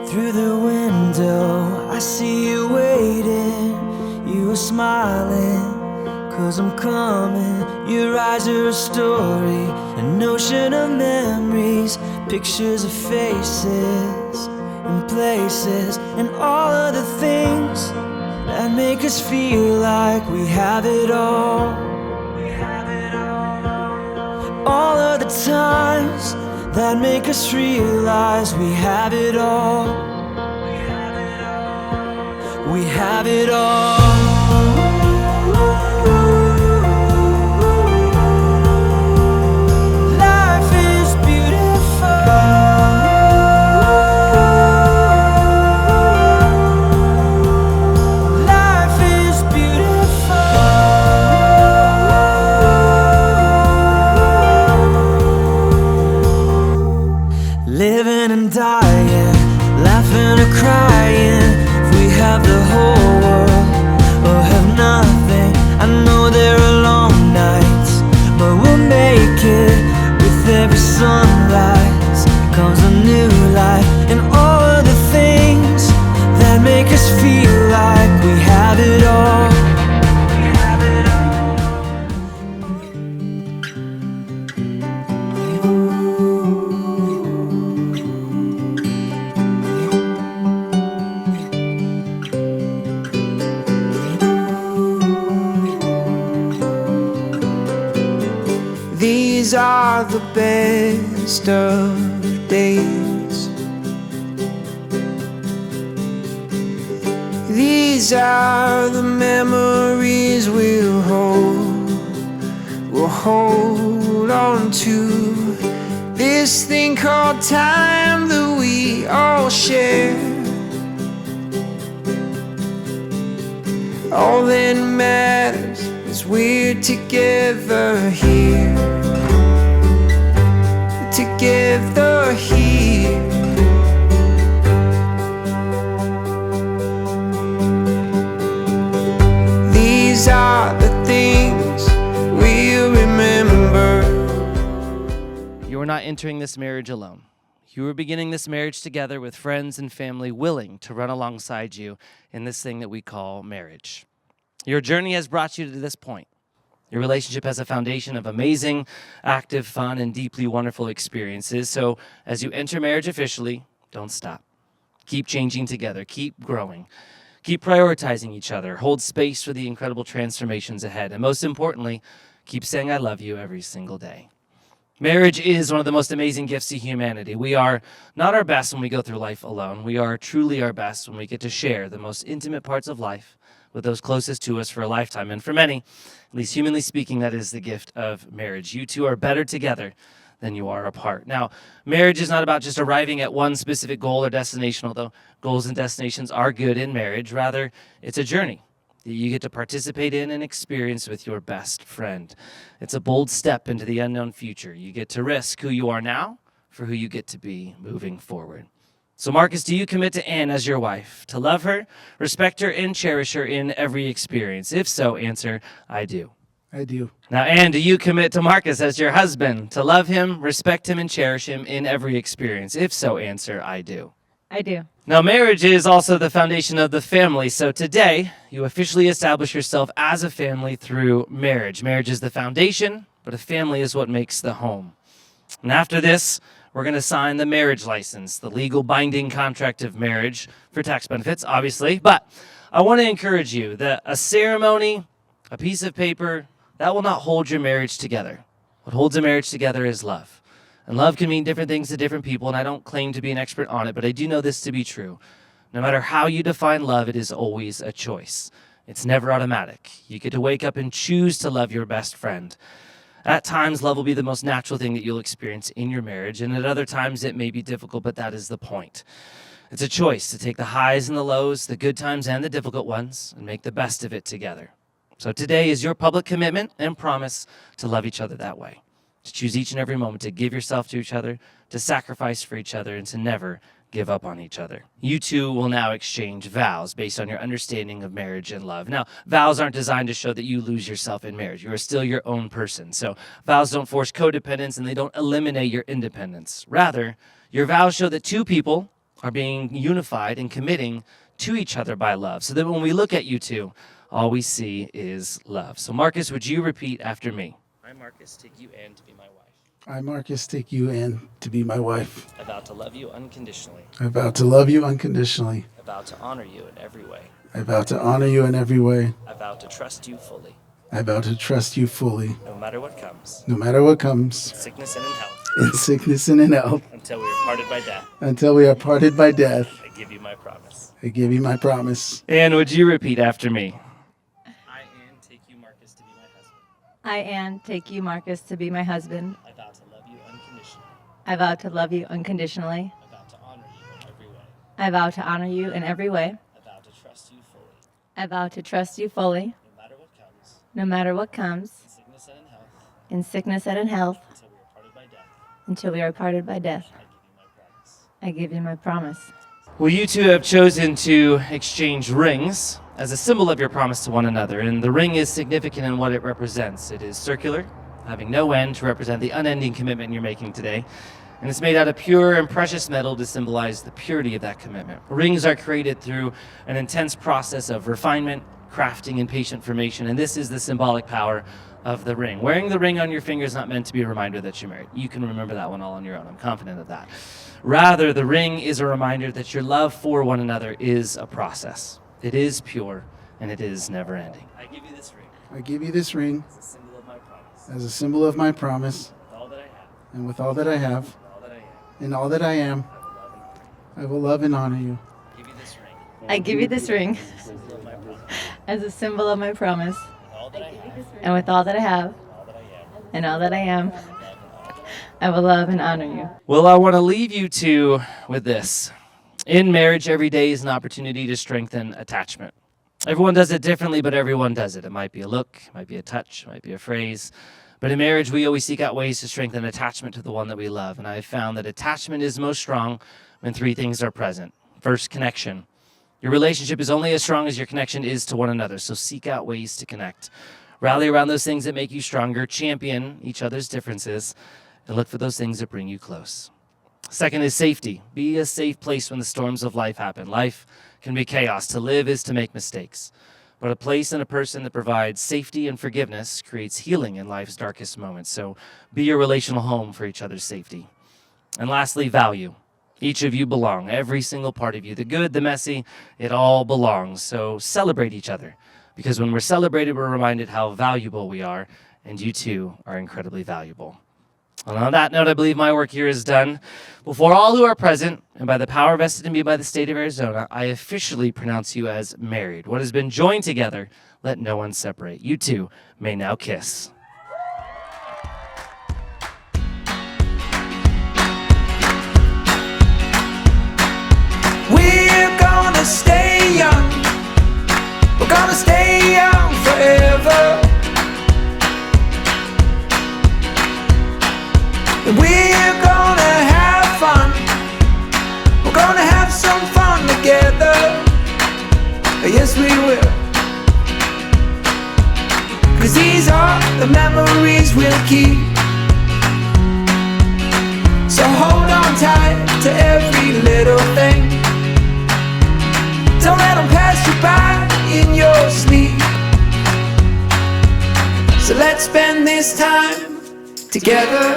Through the window, I see you waiting. You were smiling, 'cause I'm coming. Your eyes are a story, an ocean of memories, pictures of faces and places, and all of the things that make us feel like we have it all. All of the times that make us realize we have it all. We have it all. Life is beautiful. Life is beautiful. Living and dying, laughing or crying. If we have the whole world or have nothing, I know there are long nights, but we'll make it. With every sunrise comes a new life, and all of the things that make us feel like we have it all. These are the best of days. These are the memories we'll hold on to. This thing called time that we all share. All that matters is we're together here. Together here. These are the things we'll remember. You are not entering this marriage alone. You are beginning this marriage together with friends and family willing to run alongside you in this thing that we call marriage. Your journey has brought you to this point. Your relationship has a foundation of amazing, active, fun, and deeply wonderful experiences. So as you enter marriage officially, don't stop. Keep changing together. Keep growing. Keep prioritizing each other. Hold space for the incredible transformations ahead. And most importantly, keep saying I love you every single day. Marriage is one of the most amazing gifts to humanity. We are not our best when we go through life alone. We are truly our best when we get to share the most intimate parts of life with those closest to us for a lifetime. And for many, at least humanly speaking, that is the gift of marriage. You two are better together than you are apart. Now, marriage is not about just arriving at one specific goal or destination, although goals and destinations are good in marriage. Rather, it's a journey that you get to participate in and experience with your best friend. It's a bold step into the unknown future. You get to risk who you are now for who you get to be moving forward. So Marcus, do you commit to Anne as your wife, to love her, respect her, and cherish her in every experience? If so, answer, I do. I do. Now, Anne, do you commit to Marcus as your husband, to love him, respect him, and cherish him in every experience? If so, answer, I do. I do. Now, marriage is also the foundation of the family. So today, you officially establish yourself as a family through marriage. Marriage is the foundation, but a family is what makes the home. And after this, we're going to sign the marriage license, the legal binding contract of marriage for tax benefits, obviously. But I want to encourage you that a ceremony, a piece of paper, that will not hold your marriage together. What holds a marriage together is love. And love can mean different things to different people, and I don't claim to be an expert on it, but I do know this to be true. No matter how you define love, it is always a choice. It's never automatic. You get to wake up and choose to love your best friend. At times, love will be the most natural thing that you'll experience in your marriage, and at other times it may be difficult, but that is the point. It's a choice to take the highs and the lows, the good times and the difficult ones, and make the best of it together. So today is your public commitment and promise to love each other that way, to choose each and every moment to give yourself to each other, to sacrifice for each other, and to never give up on each other. You two will now exchange vows based on your understanding of marriage and love. Now, vows aren't designed to show that you lose yourself in marriage. You are still your own person. So vows don't force codependence and they don't eliminate your independence. Rather, your vows show that two people are being unified and committing to each other by love, so that when we look at you two, all we see is love. So Marcus, would you repeat after me? I, Marcus, take you, Anne, to be my wife. I, Marcus, take you, Anne, to be my wife. I vow to love you unconditionally. I vow to love you unconditionally. I vow to honor you in every way. I vow to honor you in every way. I vow to trust you fully. I vow to trust you fully, No matter what comes, no matter what comes, sickness and in health, in sickness and in health, until we are parted by death. until we are parted by death. I give you my promise. I give you my promise. Anne, would you repeat after me? I, Anne, take you, Marcus, to be my husband. I, Anne, take you, Marcus, to be my husband. I vow to love you unconditionally. I vow to love you unconditionally. I vow to honor you in every way. I vow to honor you in every way. I vow to trust you fully, I vow to trust you fully, no matter what comes, no matter what comes, sickness and in health, in sickness and in health, until we are parted by death. until we are parted by death. I give you my promise. I give you my promise. Well, you two have chosen to exchange rings as a symbol of your promise to one another, and the ring is significant in what it represents. It is circular, having no end to represent the unending commitment you're making today, and it's made out of pure and precious metal to symbolize the purity of that commitment. Rings are created through an intense process of refinement, crafting, and patient formation, and this is the symbolic power of the ring. Wearing the ring on your finger is not meant to be a reminder that you're married. You can remember that one all on your own. I'm confident of that. Rather, the ring is a reminder that your love for one another is a process. It is pure, and it is never ending. I give you this ring I give you this ring as a symbol of my promise. as a symbol of my promise, With all that I have, and with all that I have, all that I am, and all that I am, I will love and honor you. I will love and honor you. I give you this ring I give you this ring as a symbol of my promise. as a symbol of my promise. With all that I have, And with all that I have, all that I am, and all that I am, I will love and honor you. Well, I want to leave you two with this. In marriage, every day is an opportunity to strengthen attachment. Everyone does it differently, but everyone does it. It might be a look, it might be a touch, it might be a phrase. But in marriage, we always seek out ways to strengthen attachment to the one that we love. And I've found that attachment is most strong when three things are present. First, connection. Your relationship is only as strong as your connection is to one another, so seek out ways to connect. Rally around those things that make you stronger, champion each other's differences, and look for those things that bring you close. Second is safety. Be a safe place when the storms of life happen. Life can be chaos. To live is to make mistakes. But a place and a person that provides safety and forgiveness creates healing in life's darkest moments. So be your relational home for each other's safety. And lastly, value. Each of you belong, every single part of you. The good, the messy, it all belongs. So celebrate each other. Because when we're celebrated, we're reminded how valuable we are, and you too are incredibly valuable. And on that note, I believe my work here is done. Before all who are present, and by the power vested in me by the state of Arizona, I officially pronounce you as married. What has been joined together, let no one separate. You two may now kiss. We're gonna stay young. We're gonna stay young forever. And we're gonna have fun. We're gonna have some fun together. Yes, we will. 'Cause these are the memories we'll keep. So hold on tight to every little thing. Don't let them pass you by in your sleep. So let's spend this time together,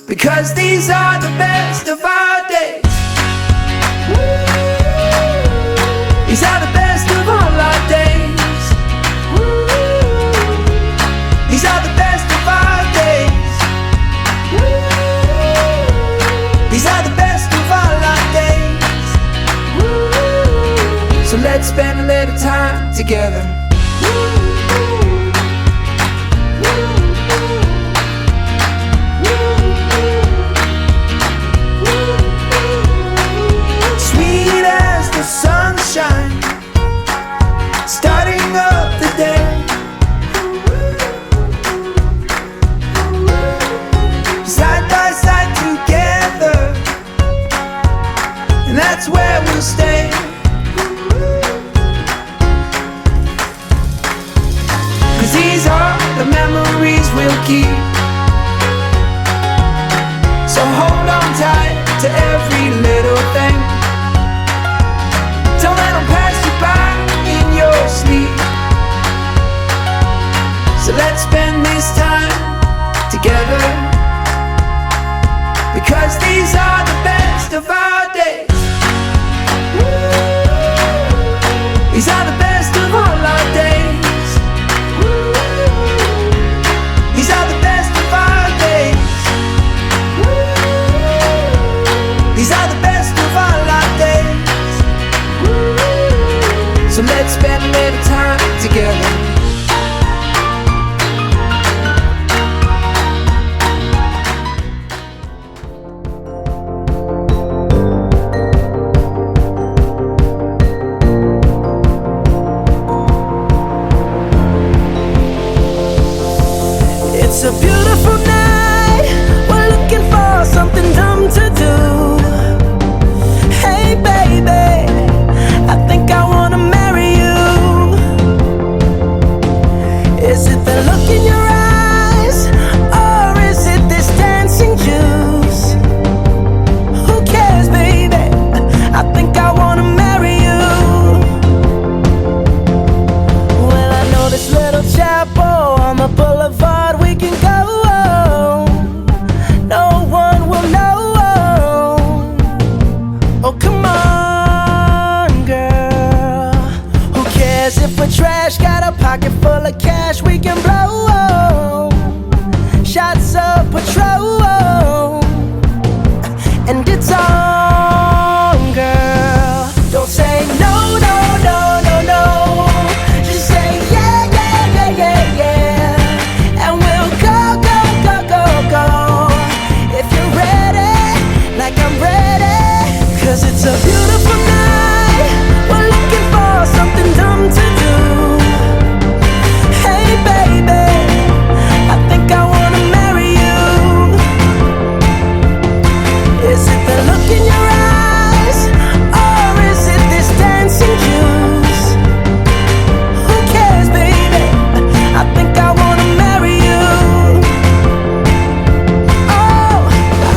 because these are the best of our days. These are the best of all our days. These are the best of our days. These are the best of all our days. So let's spend a little time together. Sweet as the sunshine, starting up the day. Side by side together, and that's where we'll stay. 'Cause these are the memories we'll keep. So hold on tight to every little So let's spend this time together, because these are the best of our days. These are the best of all our days. These are the best of our days. These are the best of all our days. So let's spend a little time together. It's a beautiful night. We're looking for something dumb to do. Hey baby, I think I wanna marry you. Is it the look in your eyes, or is it this dancing juice? Who cares, baby? I think I wanna marry you. Well, I know this little chapel on the boulevard we can go. No one will know. Oh, come on, girl. Who cares if we're trash? Got a pocket full of cash we can blow. Shots of Patrol, and it's on, girl. Don't say no, no, no, no, no. Just say yeah, yeah, yeah, yeah, yeah. And we'll go, go, go, go, go. If you're ready, like I'm ready. 'Cause it's a beautiful night. We're looking for something dumb to do. Hey baby, I think I wanna marry you. Is it the look in your eyes, or is it this dancing juice? Who cares, baby? I think I wanna marry you. Oh,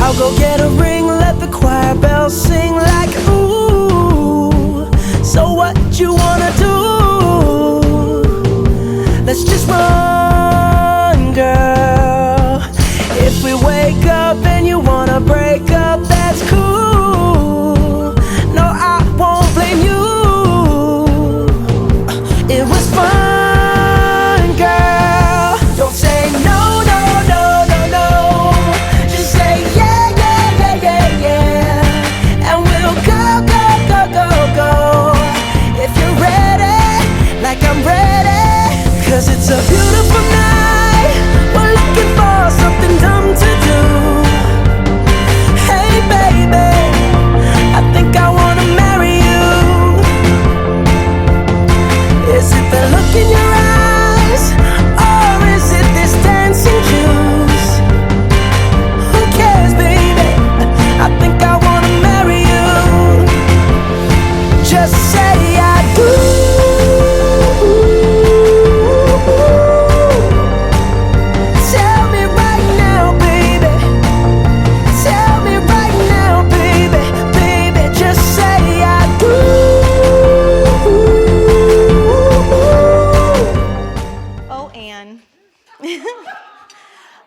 I'll go get a ring, let the choir bells sing like ooh. So what you wanna do? Let's just run, girl. If we wake up and you wanna break up, that's cool. No, I won't blame you. It was fun, girl. Don't say no, no, no, no, no. Just say yeah, yeah, yeah, yeah, yeah. And we'll go, go, go, go, go. If you're ready, like I'm ready. 'Cause it's a beautiful night. We're looking for something dumb to do. Hey baby, I think I wanna marry you. Is it the look in your eyes, or is it this dancing juice? Who cares, baby? I think I wanna marry you. Just say I do. Tell me right now, baby. Tell me right now, baby. Baby, just say I do. Oh, Anne.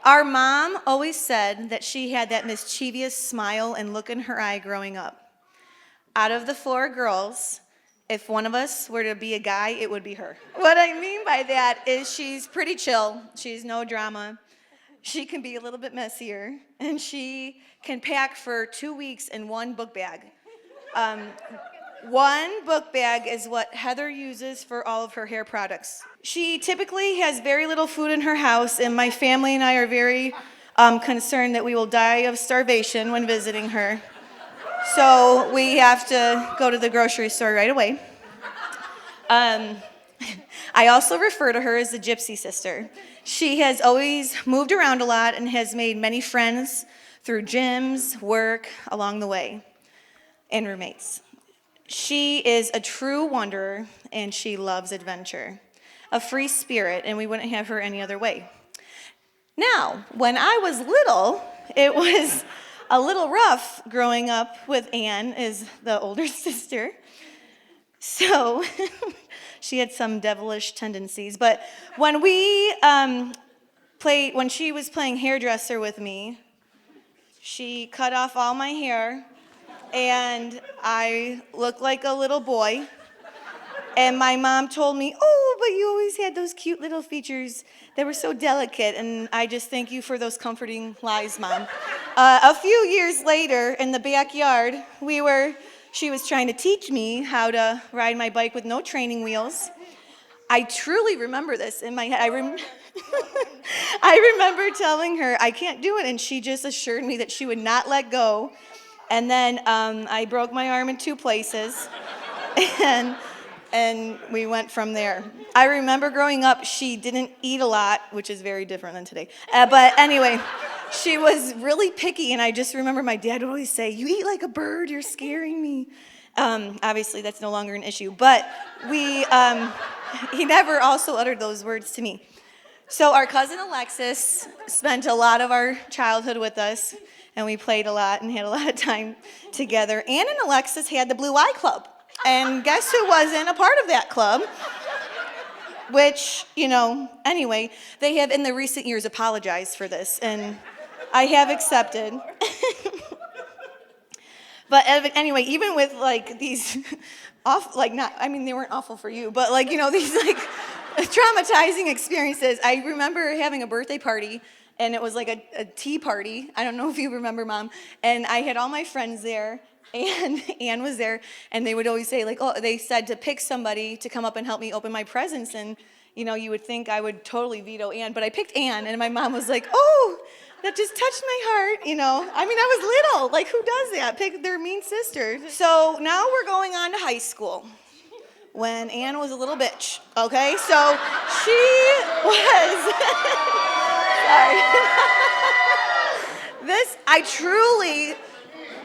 Our mom always said that she had that mischievous smile and look in her eye growing up. Out of the 4 girls, if one of us were to be a guy, it would be her. What I mean by that is she's pretty chill. She's no drama. She can be a little bit messier, and she can pack for 2 weeks in one book bag. One book bag is what Heather uses for all of her hair products. She typically has very little food in her house, and my family and I are very concerned that we will die of starvation when visiting her. So we have to go to the grocery store right away. I also refer to her as the gypsy sister. She has always moved around a lot and has made many friends through gyms, work, along the way, and roommates. She is a true wanderer, and she loves adventure. A free spirit, and we wouldn't have her any other way. Now, when I was little, it was a little rough growing up with Anne as the older sister. So she had some devilish tendencies. But when when she was playing hairdresser with me, she cut off all my hair, and I looked like a little boy. And my mom told me, oh, but you always had those cute little features that were so delicate. And I just thank you for those comforting lies, Mom. A few years later, in the backyard, she was trying to teach me how to ride my bike with no training wheels. I truly remember this in my head. I remember telling her, I can't do it. And she just assured me that she would not let go. And then I broke my arm in 2 places. And we went from there. I remember growing up, she didn't eat a lot, which is very different than today. But anyway, she was really picky, and I just remember my dad would always say, you eat like a bird, you're scaring me. Obviously, that's no longer an issue, but he never also uttered those words to me. So our cousin Alexis spent a lot of our childhood with us, and we played a lot and had a lot of time together. Ann and Alexis had the Blue Eye Club. And guess who wasn't a part of that club? Which, anyway, they have in the recent years apologized for this, and I have accepted. But anyway, even with these they weren't awful for you, but these traumatizing experiences. I remember having a birthday party, and it was like a tea party. I don't know if you remember, Mom. And I had all my friends there. And Ann was there, and they would always say, they said to pick somebody to come up and help me open my presents, and, you would think I would totally veto Ann, but I picked Ann, and my mom was like, oh, that just touched my heart, I was little, who does that? Pick their mean sister. So now we're going on to high school, when Ann was a little bitch, okay? So she was, sorry.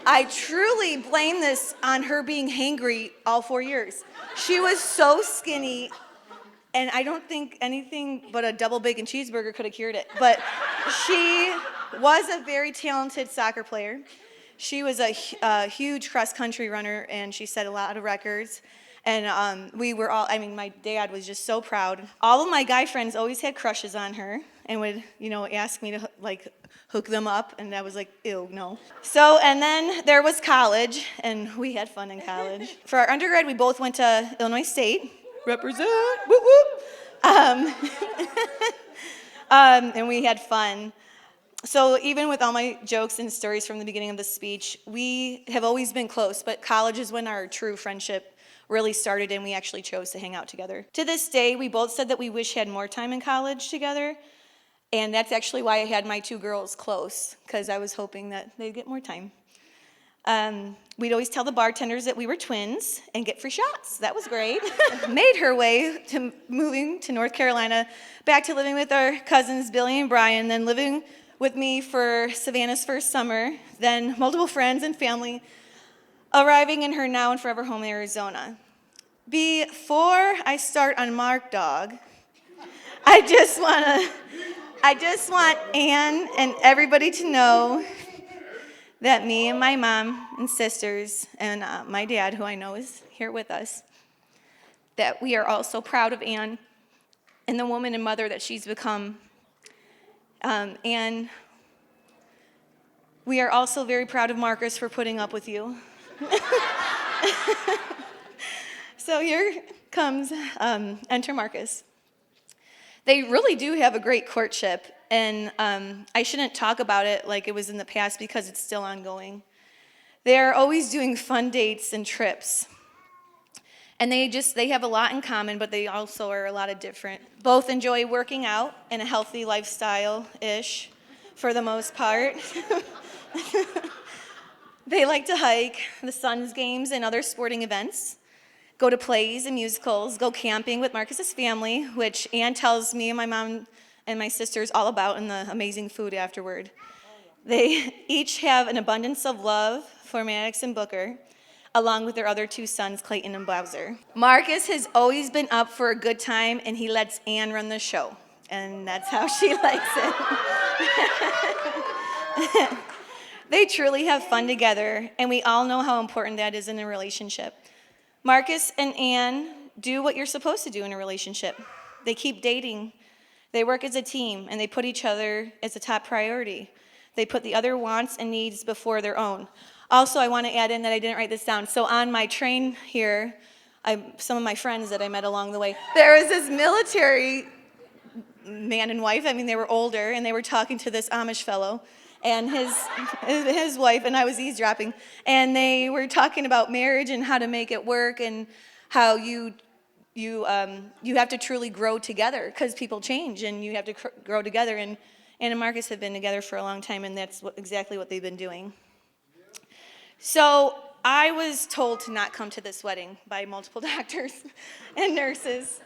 I truly blame this on her being hangry all 4 years. She was so skinny, and I don't think anything but a double bacon cheeseburger could have cured it. But she was a very talented soccer player. She was a huge cross-country runner, and she set a lot of records. And we were all, my dad was just so proud. All of my guy friends always had crushes on her and would, ask me to, hook them up, and I was like, ew, no. So, and then there was college, and we had fun in college. For our undergrad, we both went to Illinois State. Represent, whoop, whoop. And we had fun. So even with all my jokes and stories from the beginning of the speech, we have always been close, but college is when our true friendship really started, and we actually chose to hang out together. To this day, we both said that we wish we had more time in college together. And that's actually why I had my 2 girls close, because I was hoping that they'd get more time. We'd always tell the bartenders that we were twins and get free shots. That was great. Made her way to moving to North Carolina, back to living with our cousins Billy and Brian, then living with me for Savannah's first summer, then multiple friends and family, arriving in her now and forever home in Arizona. Before I start on Mark Dog, I just want Ann and everybody to know that me and my mom and sisters and my dad, who I know is here with us, that we are all so proud of Ann and the woman and mother that she's become. And we are also very proud of Marcus for putting up with you. So here comes, enter Marcus. They really do have a great courtship, and I shouldn't talk about it like it was in the past because it's still ongoing. They're always doing fun dates and trips. And they have a lot in common, but they also are a lot of different. Both enjoy working out and a healthy lifestyle-ish for the most part. They like to hike, the Suns games, and other sporting events. Go to plays and musicals, go camping with Marcus's family, which Ann tells me and my mom and my sisters all about, and the amazing food afterward. They each have an abundance of love for Maddox and Booker, along with their other 2 sons, Clayton and Bowser. Marcus has always been up for a good time, and he lets Ann run the show, and that's how she likes it. They truly have fun together, and we all know how important that is in a relationship. Marcus and Ann do what you're supposed to do in a relationship. They keep dating. They work as a team, and they put each other as a top priority. They put the other wants and needs before their own. Also, I want to add in that I didn't write this down. So on my train here, some of my friends that I met along the way, there was this military man and wife. I mean, they were older, and they were talking to this Amish fellow and his wife, and I was eavesdropping. And they were talking about marriage and how to make it work and how you have to truly grow together because people change, and you have to grow together. And Ann and Marcus have been together for a long time, and that's exactly what they've been doing. So I was told to not come to this wedding by multiple doctors and nurses,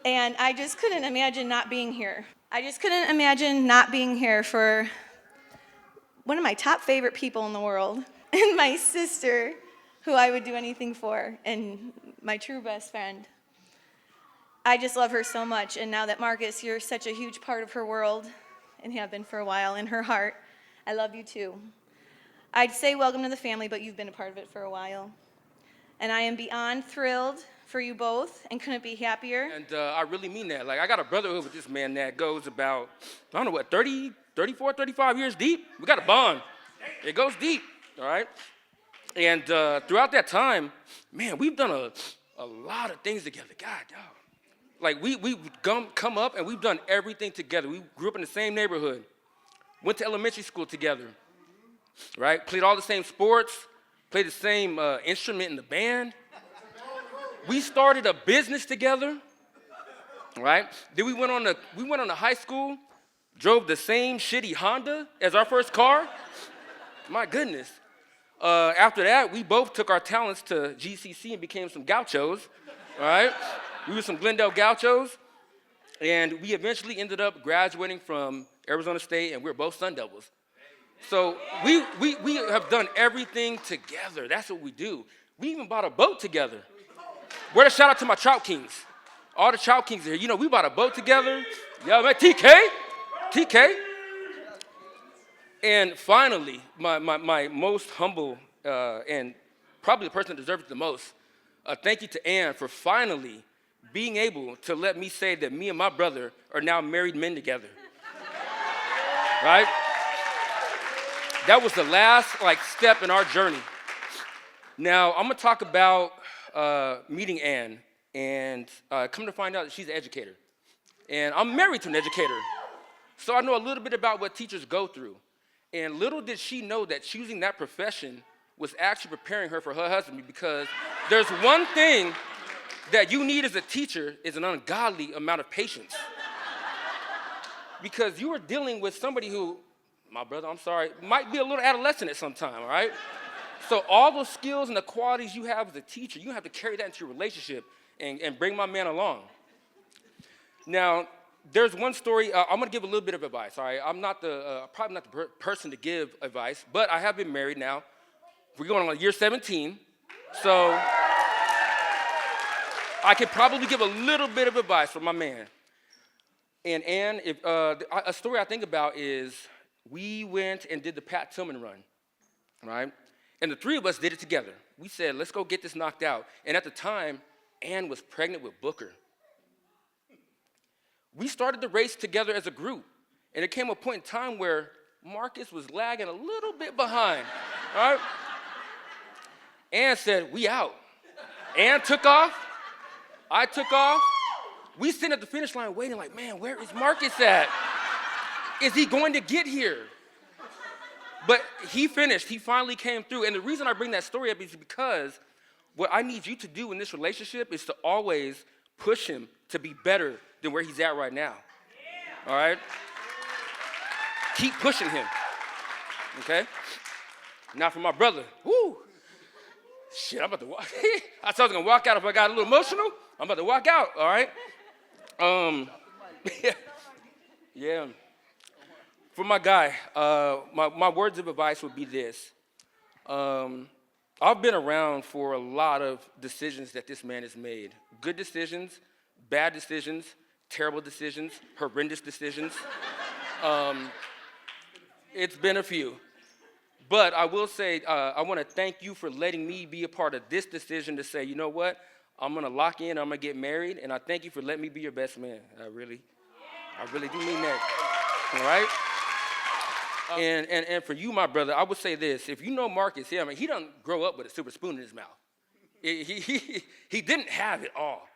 and I just couldn't imagine not being here. I just couldn't imagine not being here for one of my top favorite people in the world, and my sister, who I would do anything for, and my true best friend. I just love her so much, and now that Marcus, you're such a huge part of her world, and have been for a while, in her heart, I love you too. I'd say welcome to the family, but you've been a part of it for a while. And I am beyond thrilled for you both, and couldn't be happier. And I really mean that. Like, I got a brotherhood with this man that goes about, I don't know what, 30, 34, 35 years deep? We got a bond. It goes deep, all right? And throughout that time, man, we've done a lot of things together. God, dog. Like, we've come up and we've done everything together. We grew up in the same neighborhood, went to elementary school together, right? Played all the same sports, played the same instrument in the band. We started a business together, right? Then we went on to high school, drove the same shitty Honda as our first car. My goodness. After that, we both took our talents to GCC and became some gauchos, all right? We were some Glendale Gauchos, and we eventually ended up graduating from Arizona State, and we were both Sun Devils. So we have done everything together. That's what we do. We even bought a boat together. Where a shout out to my Trout Kings. All the Trout Kings here. You know, we bought a boat together. Yeah, man, TK. And finally, my most humble and probably the person that deserves it the most, thank you to Ann for finally being able to let me say that me and my brother are now married men together. Right? That was the last step in our journey. Now, I'm gonna talk about meeting Ann and come to find out that she's an educator. And I'm married to an educator. So I know a little bit about what teachers go through. And little did she know that choosing that profession was actually preparing her for her husband, because there's one thing that you need as a teacher is an ungodly amount of patience. Because you are dealing with somebody who, my brother, I'm sorry, might be a little adolescent at some time, all right? So all those skills and the qualities you have as a teacher, you have to carry that into your relationship and bring my man along. Now, there's one story. I'm going to give a little bit of advice, all right? I'm not probably not the person to give advice, but I have been married now. We're going on year 17, so I could probably give a little bit of advice for my man. And Ann, a story I think about is we went and did the Pat Tillman run, right? And the three of us did it together. We said, let's go get this knocked out. And at the time, Ann was pregnant with Booker. We started the race together as a group. And it came a point in time where Marcus was lagging a little bit behind, all right? Ann said, we out. Ann took off. I took off. We sitting at the finish line waiting like, man, where is Marcus at? Is he going to get here? But he finished. He finally came through. And the reason I bring that story up is because what I need you to do in this relationship is to always push him to be better than where he's at right now. All right? Keep pushing him. Okay? Now for my brother. Woo! Shit, I'm about to walk. I thought I was going to walk out if I got a little emotional. I'm about to walk out, all right? Yeah. For my guy, my words of advice would be this. I've been around for a lot of decisions that this man has made. Good decisions, bad decisions, terrible decisions, horrendous decisions. It's been a few. But I will say, I want to thank you for letting me be a part of this decision to say, you know what? I'm gonna lock in, I'm gonna get married, and I thank you for letting me be your best man. I really do mean that. All right? And for you, my brother, I would say this. If you know Marcus here, I mean, he doesn't grow up with a silver spoon in his mouth. He didn't have it all.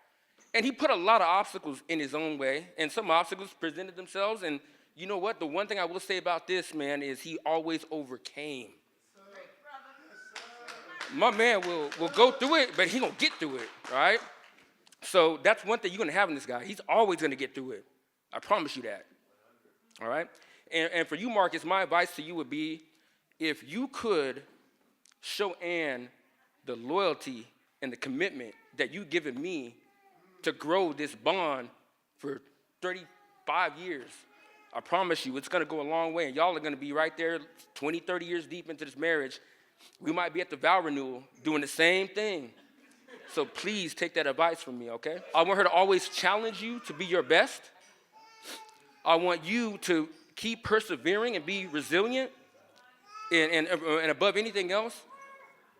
And he put a lot of obstacles in his own way, and some obstacles presented themselves. And you know what? The one thing I will say about this man is he always overcame. My man will go through it, but he gonna get through it, right? So that's one thing you're gonna have in this guy. He's always gonna get through it. I promise you that, all right? And for you, Marcus, my advice to you would be, if you could show Ann the loyalty and the commitment that you've given me to grow this bond for 35 years, I promise you it's gonna go a long way, and y'all are gonna be right there 20, 30 years deep into this marriage. We might be at the vow renewal doing the same thing. So please take that advice from me, okay? I want her to always challenge you to be your best. I want you to keep persevering and be resilient. And above anything else,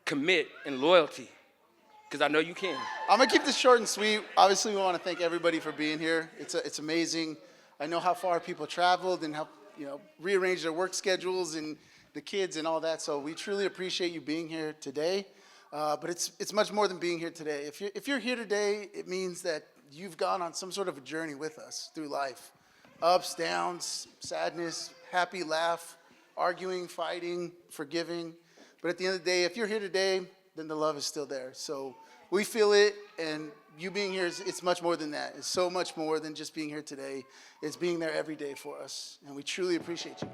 commit and loyalty, because I know you can. I'm gonna keep this short and sweet. Obviously, we want to thank everybody for being here. It's amazing. I know how far people traveled and how rearranged their work schedules and the kids and all that. So we truly appreciate you being here today. But it's much more than being here today. If you're here today, it means that you've gone on some sort of a journey with us through life. Ups, downs, sadness, happy, laugh, arguing, fighting, forgiving. But at the end of the day, if you're here today, then the love is still there. So we feel it, and you being here, it's much more than that. It's so much more than just being here today. It's being there every day for us, and we truly appreciate you.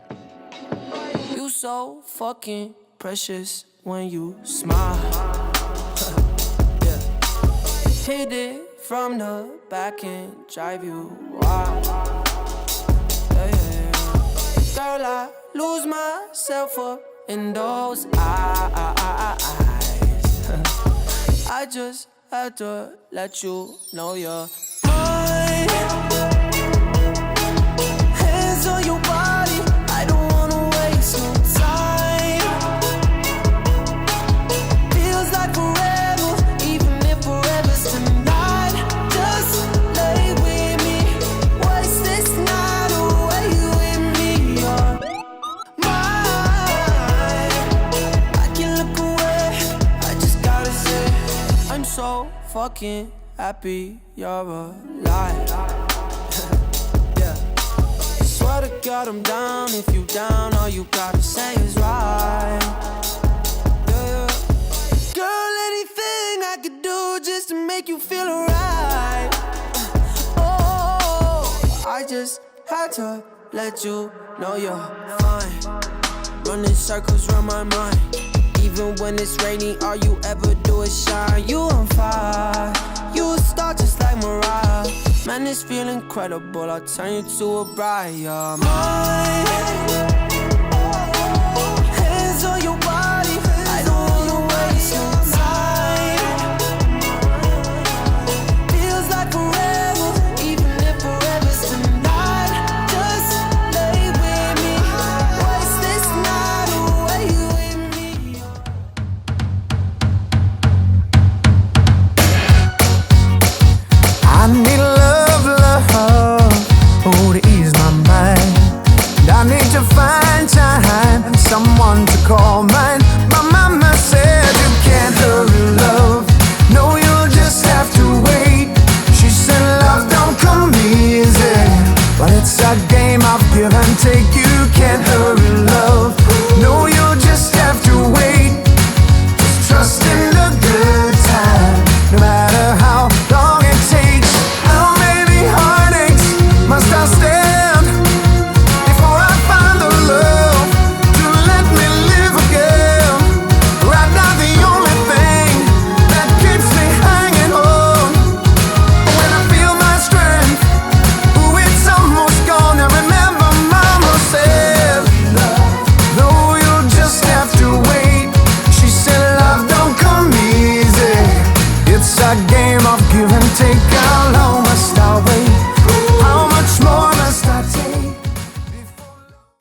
You so fucking precious when you smile. Yeah. Hit it from the back and drive you wild. Yeah, yeah, yeah. Girl, I lose myself up in those eyes. I just had to let you know you're mine. Hands on your body, I don't wanna waste no time. Feels like forever, even if forever's tonight. Just lay with me, waste this night away with me. You're mine. I can look away, I just gotta say, I'm so fucking happy you're alive. Yeah. Swear to God I'm down. If you down, all you gotta say is right. Yeah, yeah. Girl, anything I could do just to make you feel alright. Oh, I just had to let you know you're fine. Running circles around my mind. Even when it's rainy, all you ever do is shine. You on fire, you a star just like Mariah. Man, this feel incredible, I'll turn you to a bride. You're mine. Hands on your body, I don't wanna waste no time. Feels like forever, even if forever's tonight. Just lay with me, waste this night away with me. I need love, oh, to ease my mind. And I need to find time and someone to call mine. My mama said you can't hurry love, no, you'll just have to wait. She said love don't come easy, but it's a game of give and take. You can't hurry love,